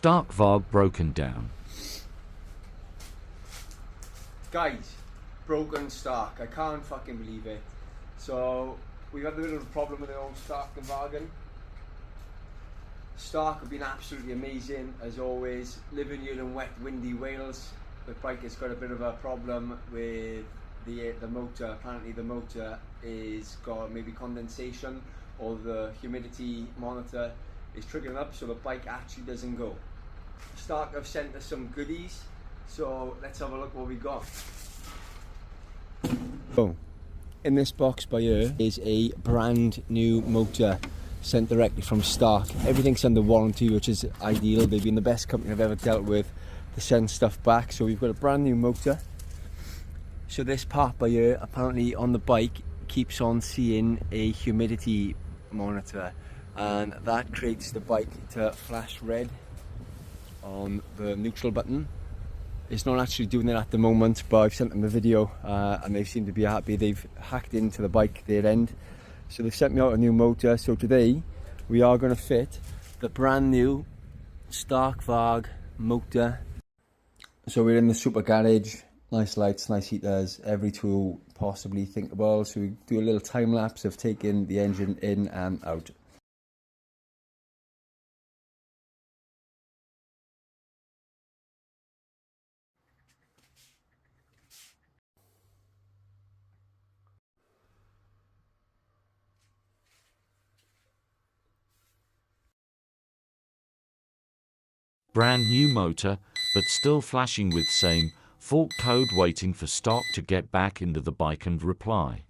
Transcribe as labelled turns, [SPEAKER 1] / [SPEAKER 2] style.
[SPEAKER 1] Stark varg broken down.
[SPEAKER 2] Guys, broken Stark. I can't fucking believe it. So we've had a bit of a problem with the old Stark and Vargan. Stark have been absolutely amazing as always. Living here in wet, windy Wales, the bike has got a bit of a problem with the motor. Apparently the motor is got maybe condensation, or the humidity monitor is triggering up, so the bike actually doesn't go. Stark have sent us some goodies, so let's have a look what we got. So, in this box by here is a brand new motor sent directly from Stark. Everything's under warranty, which is ideal. They've been the best company I've ever dealt with to send stuff back. So we've got a brand new motor. So this part by here, apparently on the bike, keeps on seeing a humidity monitor, and that creates the bike to flash red on the neutral button. It's not actually doing it at the moment, but I've sent them the video and they seem to be happy. They've hacked into the bike their end, so they've sent me out a new motor. So today we are going to fit the brand new Stark varg motor. So we're in the super garage. Nice lights, nice heaters, every tool possibly thinkable. So we do a little time lapse of taking the engine in and out.
[SPEAKER 1] Brand new motor, but still flashing with same fault code, waiting for Stock to get back into the bike and reply.